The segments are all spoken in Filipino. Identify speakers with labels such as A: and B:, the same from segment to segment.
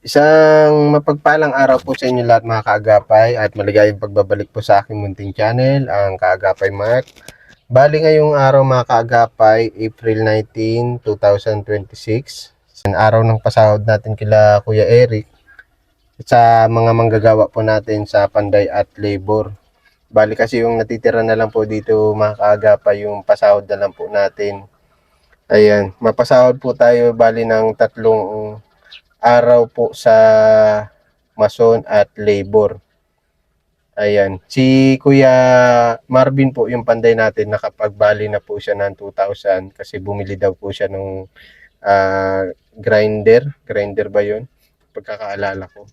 A: Isang mapagpalang araw po sa inyo lahat mga kaagapay at maligayang pagbabalik po sa aking munting channel, ang Kaagapay Mark. Bali ngayong araw mga kaagapay, April 19, 2026. Ang araw ng pasahod natin kila Kuya Eric sa mga manggagawa po natin sa Panday at Labor. Bali kasi yung natitira na lang po dito mga kaagapay, yung pasahod na lang po natin. Ayan, mapasahod po tayo bali ng tatlong araw po sa mason at labor. Ayan. Si Kuya Marvin po yung panday natin, nakapagbali na po siya ng 2,000 kasi bumili daw po siya nung grinder. Grinder ba yun? Pagkakaalala ko.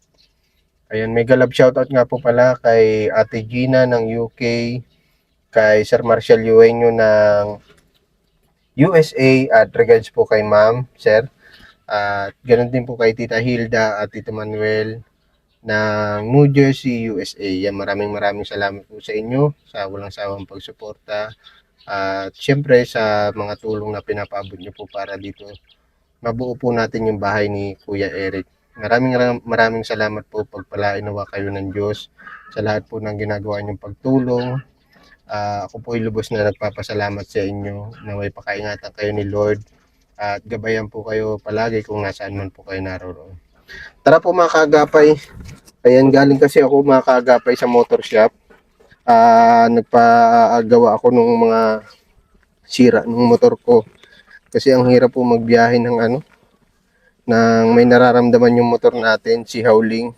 A: Ayan, may galab shoutout nga po pala kay Ate Gina ng UK, kay Sir Marshall Yueño ng USA, at regards po kay Ma'am, Sir. At ganoon din po kay Tita Hilda at Tito Manuel ng New Jersey, USA. Yan, maraming salamat po sa inyo sa walang sawang pagsuporta at syempre sa mga tulong na pinapaabot nyo po para dito mabuo po natin yung bahay ni Kuya Eric. Maraming salamat po, pagpalain nawa kayo ng Diyos sa lahat po ng ginagawa niyong pagtulong. Ako po ay lubos na nagpapasalamat sa inyo, naway pakaingatan kayo ni Lord at gabayan po kayo palagi kung nasaan man po kayo naroon. Tara po mga kaagapay. Ayan, galing kasi ako mga kaagapay sa motor shop. Nagpagawa ako ng mga sira ng motor ko. Kasi ang hirap po magbiyahe ng nang may nararamdaman yung motor natin, si Howling.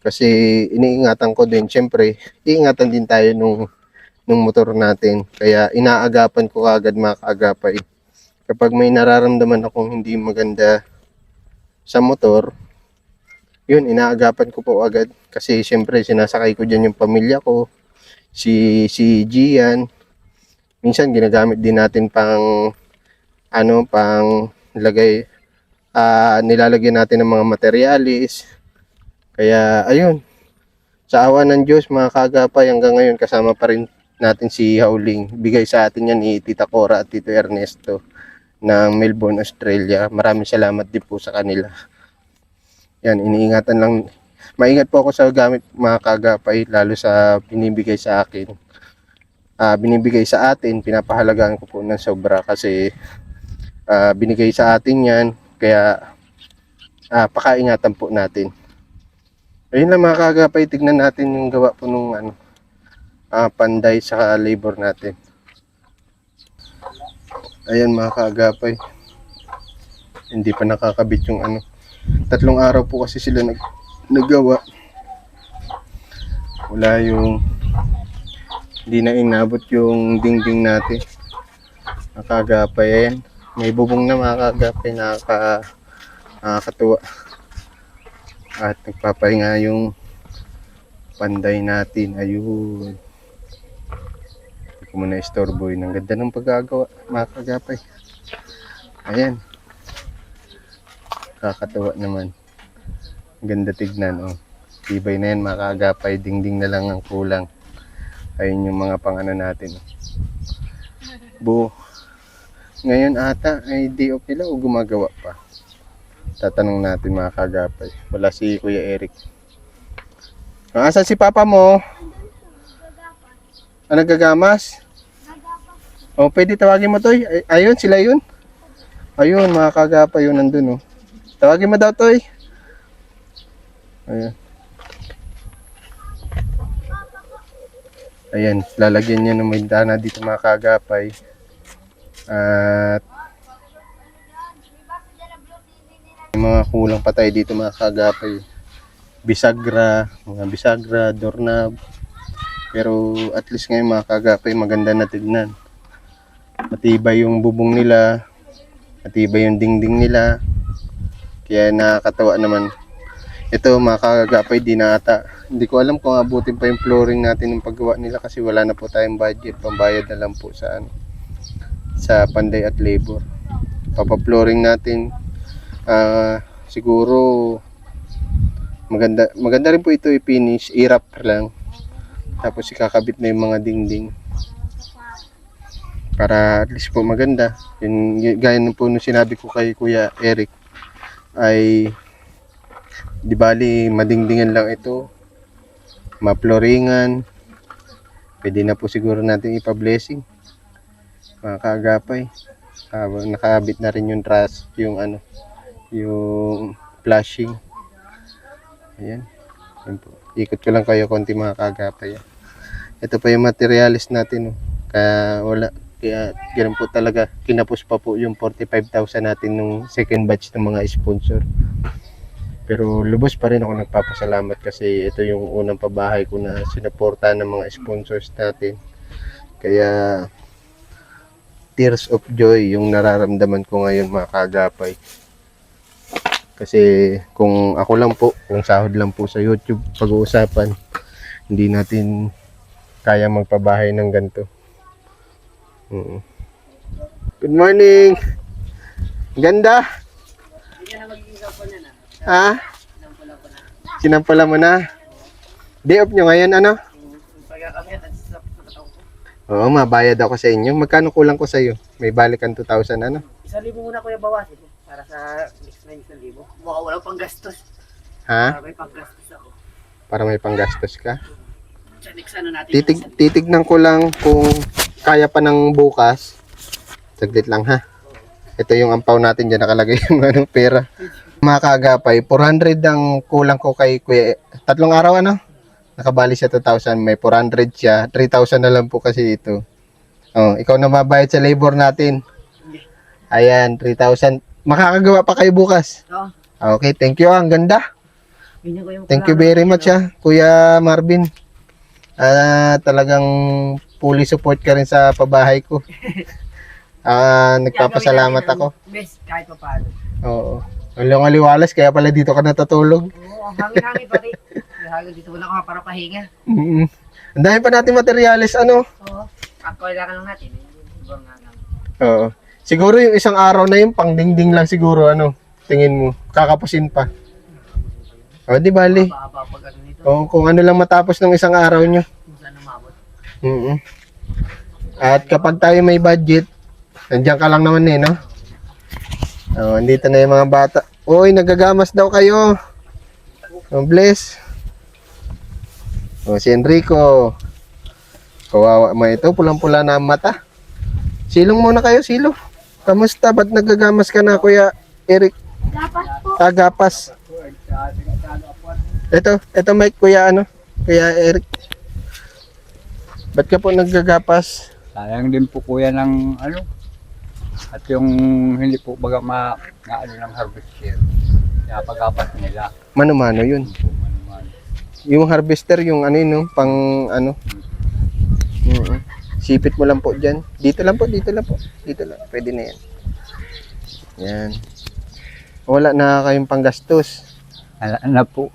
A: Kasi iniingatan ko din, syempre, iingatan din tayo nung motor natin. Kaya inaagapan ko agad mga kaagapay. Kapag may nararamdaman akong hindi maganda sa motor, yun, inaagapan ko po agad. Kasi syempre, sinasakay ko dyan yung pamilya ko, si Gian. Minsan, ginagamit din natin pang lagay, nilalagyan natin ng mga materialis. Kaya, ayun, sa awa ng Diyos, mga kaagapay, hanggang ngayon, kasama pa rin natin si Howling. Bigay sa atin yan ni Tita Cora at Tito Ernesto ng Melbourne, Australia. Maraming salamat din po sa kanila. Yan, iniingatan lang. Maingat po ako sa gamit mga kaagapay, lalo sa binibigay sa akin. Binibigay sa atin, pinapahalagaan ko po ng sobra kasi binigay sa atin yan. Kaya pakaingatan po natin. Ayun lang mga kaagapay, tignan natin yung gawa po nung panday sa labor natin. Ayan mga kaagapay, hindi pa nakakabit yung 3 araw po kasi sila naggawa. Wala yung, hindi na inabot yung dingding natin. Nakagapay, ayan. May bubong na mga kaagapay, nakakatuwa. At nagpapahinga yung panday natin. Ayun. Hindi ko muna istorbo yun. Ang ganda ng paggagawa mga kaagapay. Ayan. Kakatuwa naman. Ganda tignan, oh. Tibay na yan mga kaagapay, dingding na lang ang kulang. Ayun yung mga pang-ano natin. Ngayon ata ay day off nila o gumagawa pa? Tatanong natin mga kaagapay. Wala si Kuya Eric. Asan si Papa mo? Nagagamas? O, pwede tawagin mo to. Ayun, sila yun. Ayun mga kaagapay, yun nandun, oh. Tawagin mo daw, Toy. Ayan. Ayan, lalagyan niya ng bintana dito mga kaagapay. At may mga kulang pa tayo dito mga kaagapay. Mga bisagra, doorknob. Pero at least ngayon mga kaagapay, maganda na tignan. Matibay yung bubong nila. Matibay yung dingding nila. Kaya nakakatawa naman. Ito mga kaagapay, di na ata. Hindi ko alam kung abutin pa yung flooring natin ng paggawa nila kasi wala na po tayong budget. Pambayad na lang po sa panday at labor. Papa-flooring natin. Siguro maganda rin po ito i-finish. I-wrap lang. Tapos ikakabit na yung mga dingding. Para at least po maganda. Gaya po nung sinabi ko kay Kuya Eric ay Di bali, madingdingan lang ito. Maploringan. Pwede na po siguro natin ipa-blessing. Mga kaagapay. Nakabit na rin yung truss, yung ano, yung flashing. Ayan. Ayan po. Ikot ko lang kayo konti mga kaagapay. Ito pa yung materialis natin. Oh. Kaya ganun po talaga. Kinapos pa po yung 45,000 natin nung second batch ng mga sponsor. Pero lubos pa rin ako nagpapasalamat kasi ito yung unang pabahay ko na sinuporta ng mga sponsors natin. Kaya tears of joy yung nararamdaman ko ngayon mga kaagapay. Kasi kung ako lang po, kung sahod lang po sa YouTube pag-uusapan, hindi natin kaya magpabahay ng ganito. Good morning! Ganda! Ha? Sinampala mo na? Day off nyo ngayon, ano? Oo, mabayad ako sa inyo. Magkano kulang ko sa iyo? May balikan 2,000, ano?
B: 1,000 muna kuya bawasin para sa next na 1,000. Mukha walang panggastos.
A: Ha?
B: Para may panggastos ako.
A: Para may panggastos ka?
B: Sa next ano natin.
A: Titignan ko lang kung kaya pa ng bukas. Saglit lang ha. Ito yung ampaw natin dyan, nakalagay yung anong pera. Mga kaagapay, 400 ang kulang ko kay Kuya. 3 araw ano? Nakabali siya 2,000, may 400 siya. 3,000 na lang po kasi ito. Oh, ikaw na mabayad sa labor natin. Ayan, 3,000. Makakagawa pa kayo bukas.
B: Oo.
A: Okay, thank you. Ang ganda.
B: Ganyan ko yung
A: Thank you very much Kuya Marvin. Talagang fully support ka rin sa pabahay ko. Nagpapasalamat ako.
B: Best, kahit pa paano.
A: Oo. Walang aliwalas, kaya pala dito ka natutulog.
B: Oo, ang hangin-hangin pati. Hangin dito wala ka para pahinga.
A: Ang dami pa natin materialis, ano?
B: Oo. Ang kailangan lang natin. Ibang nga lang.
A: Oo. Siguro yung isang araw na yun, pang dingding lang siguro, ano? Tingin mo, kakapusin pa. O, di bali.
B: Haba pag ano nito.
A: O, kung ano lang matapos ng isang araw nyo.
B: Kung saan umabot.
A: At kapag tayo may budget, nandiyan ka lang naman no? Oh, andito na yung mga bata. Uy, nagagamas daw kayo. Oh, bless. Oh, si Enrico. Kawawa mo ito, pulang-pula na ang mata. Silong muna kayo, silo. Kamusta? Ba't nagagamas ka na, Kuya Eric?
C: Gapas po.
A: Gapas. Ito Mike, Kuya Kuya Eric. Ba't ka po naggagapas?
D: Sayang din po kuya ng at yung hindi po baga ng harvester. Kaya pag-apat nila.
A: Mano-mano yun. Yung harvester, yung pang Sipit mo lang po dyan. Dito lang po. Dito lang. Pwede na yan. Yan. Wala na kayong panggastos.
D: Wala na po.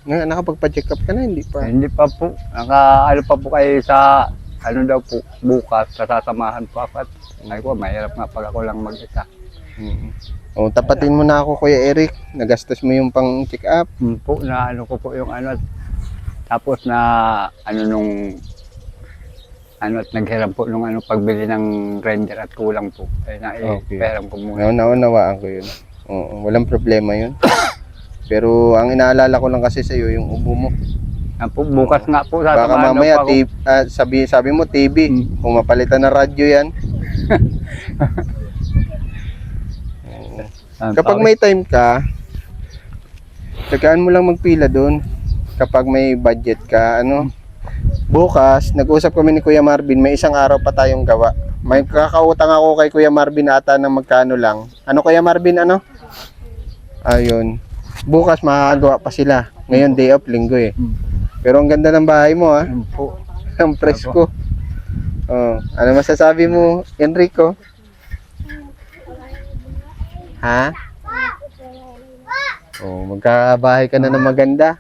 A: Nakapagpa-check up ka na, hindi pa?
D: Hindi pa po. Pa po kayo sa daw po bukas. Sasamahan po ako at ngayon ko, mahirap nga pag ako lang mag-isa.
A: O, tapatin mo na ako, Kuya Eric. Nagastos mo yung pang-check up.
D: Po, na ko po yung tapos na at naghiram po nung pagbili ng grinder at kulang po. Ay
A: Okay.
D: peram ko muna.
A: Naunawaan ko yun. Oo, walang problema yun. Pero ang inaalala ko lang kasi sa iyo yung ubo mo.
D: Bukas nga po
A: Baka
D: sasamahan
A: mamaya
D: daw po ako.
A: sabi mo TV, kung mapalitan na radyo yan. Kapag may time ka, tagaan mo lang magpila doon. Kapag may budget ka, bukas, nag-usap kami ni Kuya Marvin, may isang araw pa tayong gawa. May kakautang ako kay Kuya Marvin ata ng magkano lang. Kuya Marvin, Ayun. Bukas makakagawa pa sila. Ngayon day off, linggo eh. Pero ang ganda ng bahay mo
D: Po.
A: Ang presko. Oh, ano masasabi mo, Enrico? Ha? Oh, magkakabahay ka na ng maganda.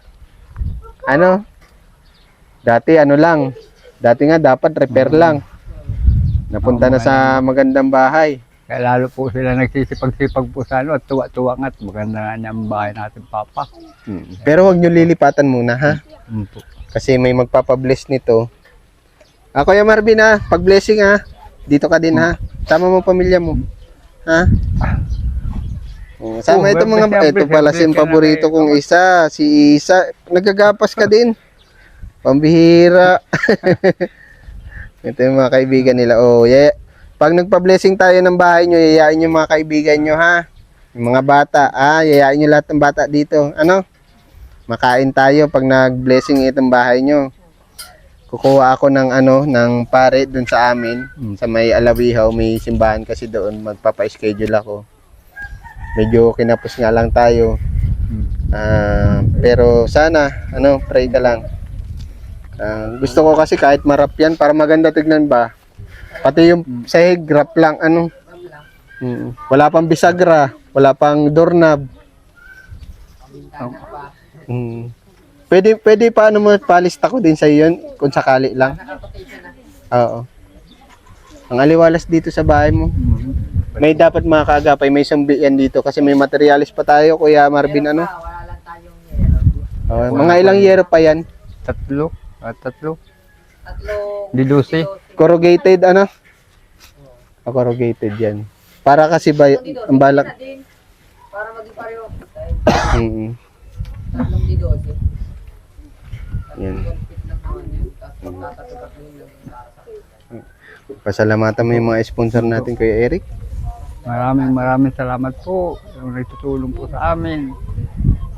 A: Dati lang. Dati nga dapat repair lang. Napunta na sa magandang bahay.
D: Kaya lalo po sila nagsisipag-sipag po sa at tuwa-tuwa nga at maganda nga niya ang bahay natin, Papa.
A: Pero wag nyo lilipatan muna, ha?
D: Po.
A: Kasi may magpapabless nito. Kuya Marvin, pag-blessing, Dito ka din, ha? Tama mo pamilya mo. Ha? Sama ito mga, ito pala si paborito kong isa, si Isa. Nagagapas ka din. Pambihira. Ito yung mga kaibigan nila. Oh, yeah. Pag nagpa-blessing tayo ng bahay nyo, yayain yung mga kaibigan nyo, ha? Yung mga bata, yayain nyo lahat ng bata dito. Ano? Makain tayo pag nag-blessing itong bahay nyo. Kukuha ako ng ng pare dun sa amin, sa may Alawihaw, may simbahan kasi doon, magpapa-schedule ako. Medyo kinapos nga lang tayo. Pero sana, pray ka lang. Gusto ko kasi kahit marap yan, para maganda tignan ba. Pati yung sahig, rap lang, Wala pang bisagra, wala pang doorknob. Pwede pa mo palista ko din sa yun kung sakali lang. Oo. Ang aliwalas dito sa bahay mo. May dapat mga kaagapay, may sumbi yan dito kasi may materialis pa tayo, Kuya Marvin,
B: Wala lang tayong yero.
A: mga ilang yero pa yan?
D: Tatlo.
B: Tatlong
D: Di 12.
A: Corrugated corrugated yan. Para kasi ba ang balak.
B: Para maging pareho.
A: Mm-mm.
B: Tatlong di 12.
A: Yan.
B: Tapos
A: Pasalamatan mo yung mga sponsor natin, Kuya Eric.
D: Maraming salamat po yung nagtutulong po sa amin.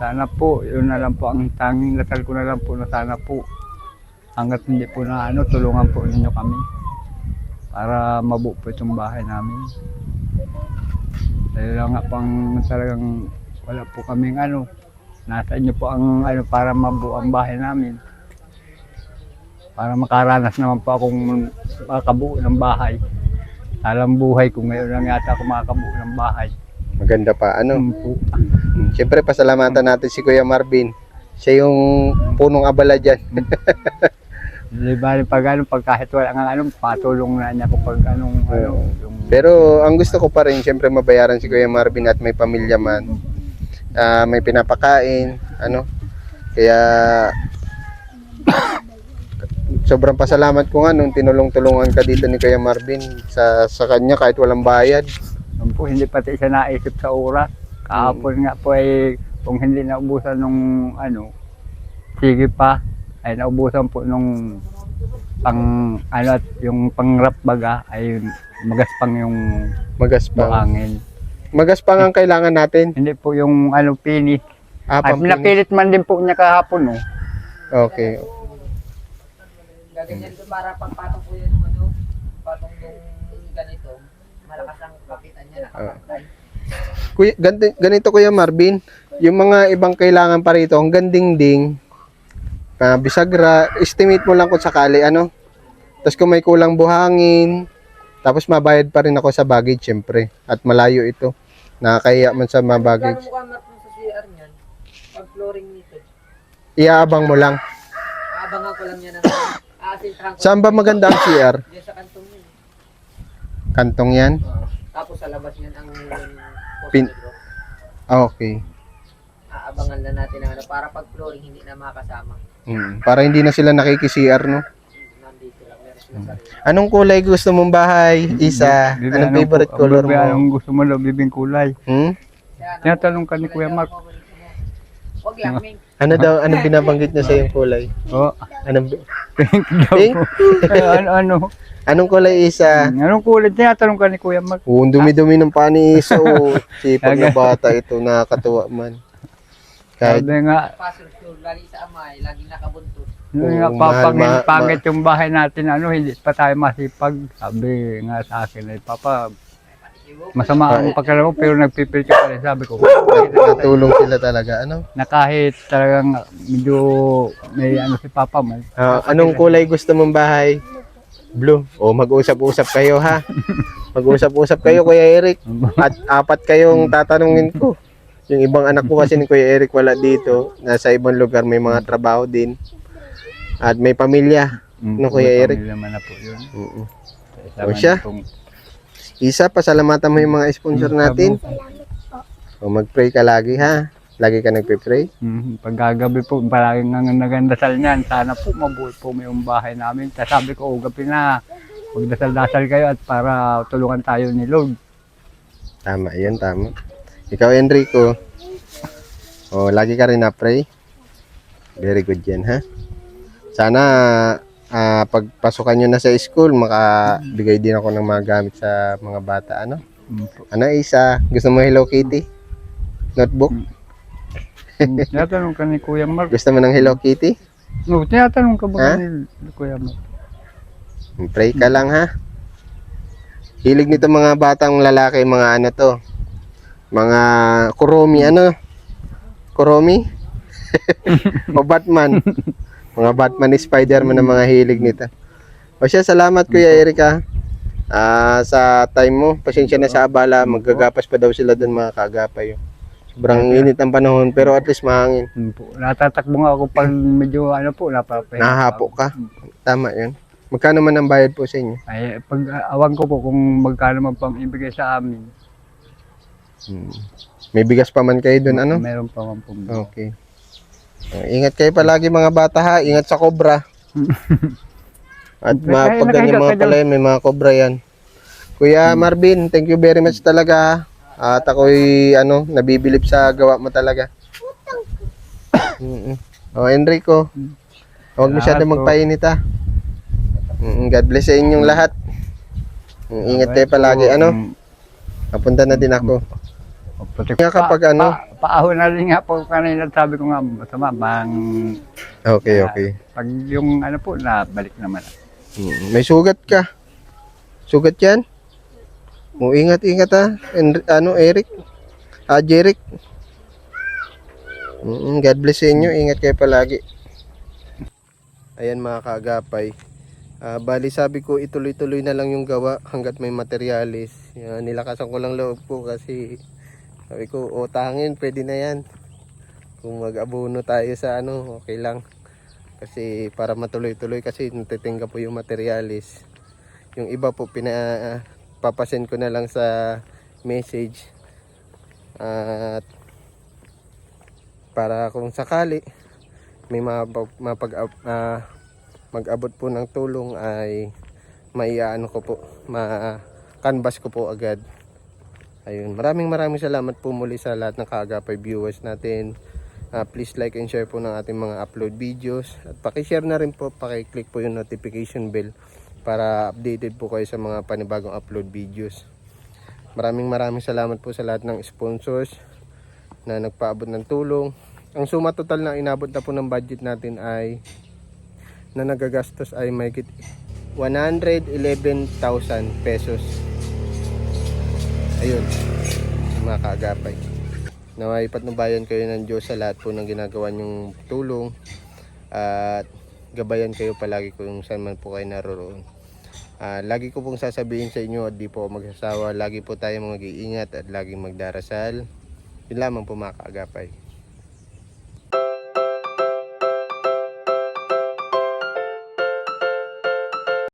D: Sana po, yun na lang po ang tanging dasal ko na lang po na sana po hanggat hindi po na tulungan po ninyo kami para mabuo po itong bahay namin. Dahil lang nga pang talagang wala po kaming nasa inyo po ang para mabuo ang bahay namin. Para makaranas naman po akong makabuo ng bahay. Alam buhay kung ngayon lang yata ako makakabuo ng bahay.
A: Maganda pa,
D: Po.
A: Siyempre, pasalamatan natin si Kuya Marvin. Siya yung punong abala dyan.
D: Di ba, pag kahit wala nga patulong na niya ko pag yung
A: Pero ang gusto ko pa rin, siyempre mabayaran si Kuya Marvin at may pamilya man. May pinapakain, Kaya sobrang pasalamat ko nga nung tinulong-tulungan ka dito ni Kuya Marvin sa kanya kahit walang bayad.
D: po, hindi pati siya naisip sa oras. Kahapon nga po ay kung hindi naubusan nung sige pa, ay naubusan po nung yung pangrap baga ay magaspang yung buhangin.
A: Magaspang ang kailangan natin.
D: Hindi po yung pini. At
A: Pampinis.
D: pinapilit man din po niya kahapon,
A: Okay.
B: gaganyan doon para pagpatong po yun patong yung ganito. Malakas ang kapitan niya nakapagpatay.
A: Kuya, ganito Kuya Marvin, yung mga ibang kailangan pa rito, ang ganding-ding, bisagra, estimate mo lang kung sakali, Tapos kung may kulang buhangin, tapos mabayad pa rin ako sa baggage, syempre. At malayo ito. Nakakaya man sa mga baggage.
B: Kung mukha sa CR niyan, pag flooring nito,
A: Iaabang mo lang.
B: abangan ko lang yan ng asintahan ko.
A: Saan ba maganda ang CR?
B: Diyan sa kantong yun.
A: Kantong yan?
B: Tapos sa labas niyan ang
A: Pin-
B: post negro.
A: Okay.
B: Aabangan na natin ang para pag flooring hindi na makasama.
A: Para hindi na sila nakiki-CR, no?
B: Nandito lang, meron sila sarili.
A: Anong kulay gusto mong bahay, Isa? Anong favorite color mo?
D: Anong gusto mo daw, bibing kulay?
B: Kaya
D: Tinatanong ka ni Kuya Mark.
B: Huwag lang, Ming.
A: Anong binabanggit niya sa yung kulay?
D: Oo.
A: Anong
D: Pink daw
A: Pink?
D: po.
A: Anong kulay, Isa?
D: Anong kulay? Tinatanong ka ni Kuya Mark.
A: Ang dumi-dumi ng pani, Isa. Sipag na bata ito, nakakatuwa man. Kahit
D: Sabi nga,
B: Pastor School, lagi sa amay, laging nakabuntot.
D: nga pangit yung bahay natin, hindi pa tayo masipag. Sabi nga sa akin ay, Papa, masama ang pagkala mo pero nagpipil ka pa rin. Sabi ko,
A: natulong sila talaga,
D: na kahit talagang medyo may si Papa man.
A: Anong kulay gusto mong bahay? Blue. Mag-usap-usap kayo, ha? Mag-usap-usap kayo, Kuya Eric. At 4 kayong tatanungin ko. Yung ibang anak ko kasi ni Kuya Eric wala dito. Nasa ibang lugar, may mga trabaho din. At may pamilya. Kuya Eric?
D: Naman na po yun.
A: O siya? Isa, pasalamatan mo yung mga sponsor natin. Mag-pray ka lagi, ha? Lagi ka nagpe-pray.
D: Pagkagabi po, palaging nagandasal niyan. Sana po mabuhay po yung bahay namin. Kaya sabi ko, gabi na, magdasal-dasal kayo at para tulungan tayo ni Lord.
A: Tama, yun, tama. Ikaw, Enrico. Oh, lagi ka rin na-pray. Very good yan, ha? Sana pagpasukan nyo na sa school, makabigay din ako ng mga gamit sa mga bata, ano? Ano, Isa? Gusto mo Hello Kitty? Notebook?
D: Tinatanong ka ni Kuya Mark.
A: Gusto mo ng Hello Kitty?
D: No, tinatanong ka
A: Ha?
D: ba ni Kuya Mark?
A: Pray ka lang, ha? Hilig nito mga batang lalaki, mga ano to, mga Kuromi, ano? Kuromi? O Batman? Mga Batman ni Spider-Man na mga hilig nito. O siya, salamat Kuya Erika. Sa time mo, pasensya na sa abala, maggagapas pa daw sila doon mga kaagapay. Sobrang init ang panahon, pero at least mahangin.
D: Natatakbo nga ako pag medyo ano po, napapahinga.
A: Nahahapo ka? Tama yun. Magkano man ang bayad po sa inyo?
D: Ay, pag awan ko po kung magkano man pang ibigay sa amin.
A: May bigas pa man kayo doon, ano?
D: Meron pa man po.
A: Okay. Ingat kayo palagi mga bata, ha. Ingat sa cobra. At pag ganyan mga pala yan, may mga cobra yan. Kuya Marvin, thank you very much talaga. At ako'y nabibilib sa gawa mo talaga. Enrico, huwag masyado magpainit, ha. God bless sa inyong lahat. Ingat kayo palagi. Napunta na din ako. Kaya kapag
D: Paahon na rin nga po kanina, sabi ko nga, masama,
A: Okay.
D: pag yung ano po, nabalik naman.
A: May sugat ka. Sugat yan? Ingat, ha. Eric? Jeric? God bless sa inyo. Ingat kayo palagi. Ayan mga kaagapay. Bali sabi ko ituloy-tuloy na lang yung gawa hanggat may materialis. Nilakasan ko lang loob ko kasi sabi ko tangin, pwede na yan. Kung mag-abono tayo sa okay lang. Kasi para matuloy-tuloy kasi natitingga po yung materialis. Yung iba po papasend ko na lang sa message. At para kung sakali may mag-abot po ng tulong ay canvas ko po agad. Ayun, maraming salamat po muli sa lahat ng kaagapay viewers natin. Please like and share po ng ating mga upload videos at paki-share na rin po, paki-click po yung notification bell para updated po kayo sa mga panibagong upload videos. Maraming salamat po sa lahat ng sponsors na nagpaabot ng tulong. Ang suma total na inabot na po ng budget natin ay na nagagastos ay mahigit 111,000 pesos. Ayun, mga kaagapay. Naway patnubayan kayo ng Diyos sa lahat po ng ginagawa nyong tulong at gabayan kayo palagi kung saan man po kayo naroroon. Lagi ko pong sasabihin sa inyo at di po magsasawa, lagi po tayong mag-iingat at laging magdarasal. Yun lamang po mga kaagapay.